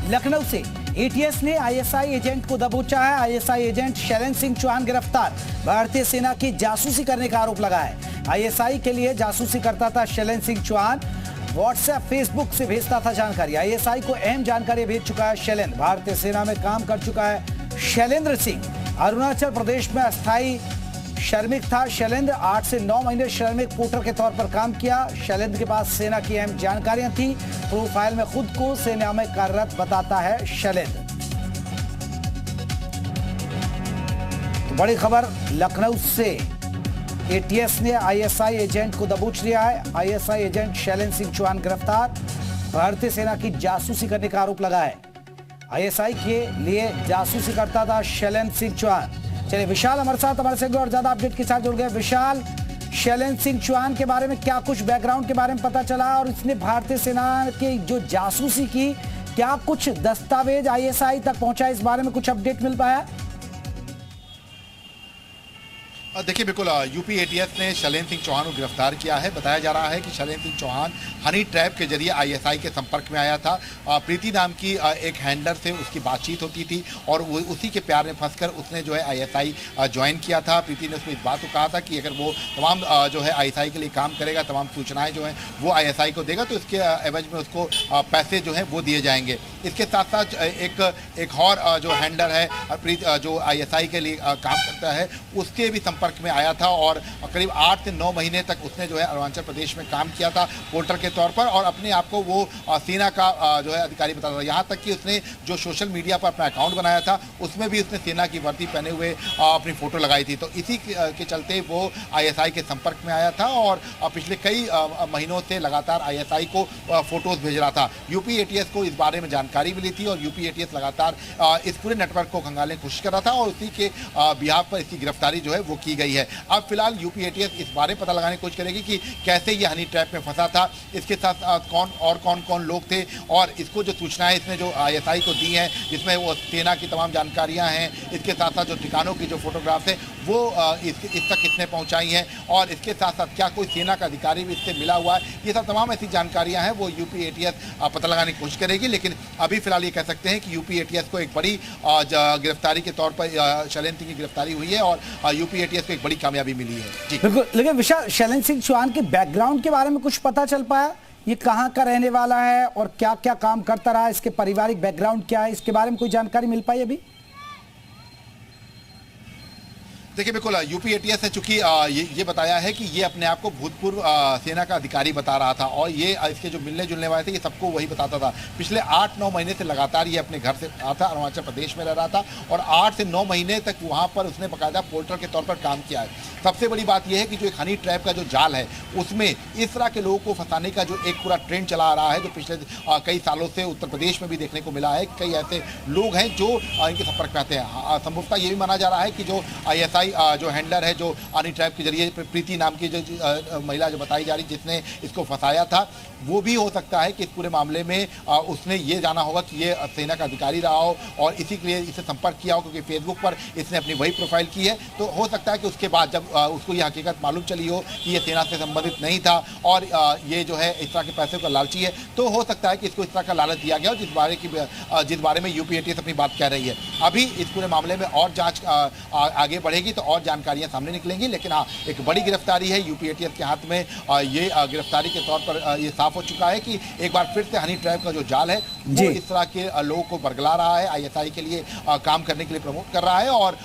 लखनऊ से एटीएस ने ISI agent को दबोचा है। आईएसआई एजेंट शैलेंद्र सिंह चौहान गिरफ्तार। भारतीय सेना की जासूसी करने का आरोप लगा है। आईएसआई के लिए जासूसी करता था शैलेंद्र सिंह चौहान। व्हाट्सएप, फेसबुक से भेजता था जानकारी। आईएसआई को अहम जानकारी भेज चुका है शैलेंद्र। भारतीय सेना में काम कर चुका है शैलेंद्र सिंह। अरुणाचल प्रदेश में अस्थायी श्रमिक था शैलेंद्र। 8 से 9 महीने श्रमिक पोर्टर के तौर पर काम किया। शैलेंद्र के पास सेना की अहम जानकारियां थी। प्रोफाइल में खुद को सेना में कार्यरत बताता है शैलेंद्र। तो बड़ी खबर लखनऊ से, एटीएस ने आईएसआई एजेंट को दबोच लिया है। आईएसआई एजेंट शैलेंद्र सिंह चौहान गिरफ्तार। भारतीय सेना की जासूसी करने का आरोप लगा है। आईएसआई के लिए जासूसी करता था शैलेंद्र सिंह चौहान। चलिए विशाल हमारे साथ, हमारे से और ज्यादा अपडेट के साथ जुड़ गए। विशाल, शैलेंद्र सिंह चौहान के बारे में क्या कुछ बैकग्राउंड के बारे में पता चला और इसने भारतीय सेना की जो जासूसी की, क्या कुछ दस्तावेज आईएसआई तक पहुंचा, इस बारे में कुछ अपडेट मिल पाया? देखिए बिल्कुल, यूपी एटीएस ने शैलेंद्र सिंह चौहान को गिरफ्तार किया है। बताया जा रहा है कि शैलेंद्र सिंह चौहान हनी ट्रैप के जरिए आईएसआई के संपर्क में आया था। प्रीति नाम की एक हैंडलर से उसकी बातचीत होती थी और वो उसी के प्यार में फंसकर उसने जो है आईएसआई ज्वाइन किया था। प्रीति ने उसमें इस बात को कहा था कि अगर वो तमाम जो है आईएसआई के लिए काम करेगा, तमाम सूचनाएं जो हैं वो आईएसआई को देगा, तो इसके एवज में उसको पैसे जो हैं वो दिए जाएंगे। इसके साथ साथ एक और जो हैंडलर है जो आईएसआई के लिए काम करता है, उसके भी संपर्क में आया था और करीब 8 से 9 महीने तक उसने जो है अरुणाचल प्रदेश में काम किया था पोर्टर के तौर पर और अपने आप को वो सेना का जो है अधिकारी बताता था। यहाँ तक कि उसने जो सोशल मीडिया पर अपना अकाउंट बनाया था उसमें भी उसने सेना की वर्दी पहने हुए अपनी फोटो लगाई थी। तो इसी के चलते वो आईएसआई के संपर्क में आया था और पिछले कई महीनों से लगातार आईएसआई को फोटोज भेज रहा था। यूपी एटीएस को इस बारे में जानकारी मिली थी और यूपी एटीएस लगातार इस पूरे नेटवर्क को खंगालने की कोशिश कर रहा था और उसी के बिहाफ पर इसकी गिरफ्तारी जो है वो की गई है। अब फिलहाल यूपी एटीएस इस बारे पता लगाने की कोशिश करेगी कि कैसे ये हनी ट्रैप में फंसा था, इसके साथ कौन कौन लोग थे और इसको जो सूचनाएं इसने जो आईएसआई को दी हैं, जिसमें वो सेना की तमाम जानकारियां हैं, इसके साथ साथ जो ठिकानों की जो फोटोग्राफ्स हैं वो इस तक किसने पहुंचाई हैं और इसके साथ साथ क्या कोई सेना का अधिकारी भी इससे मिला हुआ है, ये सब तमाम ऐसी जानकारियां हैं वो यूपी एटीएस पता लगाने की कोशिश करेगी। लेकिन अभी फिलहाल ये कह सकते हैं कि यूपी एटीएस को एक बड़ी गिरफ्तारी के तौर पर शैलेंद्र सिंह की गिरफ्तारी हुई है और यूपी एटीएस को एक बड़ी कामयाबी मिली है। जी बिल्कुल। लेकिन विशाल, शैलेंद्र सिंह चौहान के बैकग्राउंड के बारे में कुछ पता चल पाया? ये कहाँ का रहने वाला है और क्या क्या काम करता रहा, इसके पारिवारिक बैकग्राउंड क्या है, इसके बारे में कोई जानकारी मिल पाई अभी? देखिए बिल्कुल, यूपी एटीएस ने चूंकि ये बताया है कि ये अपने आप को भूतपूर्व सेना का अधिकारी बता रहा था और ये इसके जो मिलने जुलने वाले थे ये सबको वही बताता था। पिछले 8-9 महीने से लगातार ये अपने घर से आता, अरुणाचल प्रदेश में रह रहा था और 8 से 9 महीने तक वहाँ पर उसने बाकायदा पोर्टर के तौर पर काम किया है। सबसे बड़ी बात यह है कि जो एक हनी ट्रैप का जो जाल है उसमें इस तरह के लोगों को फंसाने का जो एक पूरा ट्रेंड चला आ रहा है, जो पिछले कई सालों से उत्तर प्रदेश में भी देखने को मिला है। कई ऐसे लोग हैं जो इनके संपर्क में आते हैं। संभवतः ये भी माना जा रहा है कि जो आईएसआई जो हैंडलर है, जो हनी ट्रैप के जरिए प्रीति नाम की जो महिला जो बताई जा रही जिसने इसको फंसाया था, वो भी हो सकता है कि इस पूरे मामले में उसने ये जाना होगा कि ये सेना का अधिकारी रहा हो और इसी के लिए इसे संपर्क किया हो, क्योंकि फेसबुक पर इसने अपनी वही प्रोफाइल की है। तो हो सकता है कि उसके बाद जब उसको ये हकीकत मालूम चली हो कि ये सेना से संबंधित नहीं था और ये जो है इस तरह के पैसे का लालची है, तो हो सकता है कि इसको इस तरह का लालच दिया गया हो जिस बारे में यूपी एटीएस अपनी बात कह रही है। अभी इस पूरे मामले में और जांच आगे बढ़ेगी तो और जानकारियां सामने निकलेंगी। लेकिन हाँ, एक बड़ी गिरफ्तारी है यूपी एटीएस के हाथ में। ये गिरफ्तारी के तौर पर ये साफ हो चुका है कि एक बार फिर से हनी ट्रैप का जो जाल है वो इस तरह के लोगों को बरगला रहा है, आईएसआई के लिए काम करने के लिए प्रमोट कर रहा है और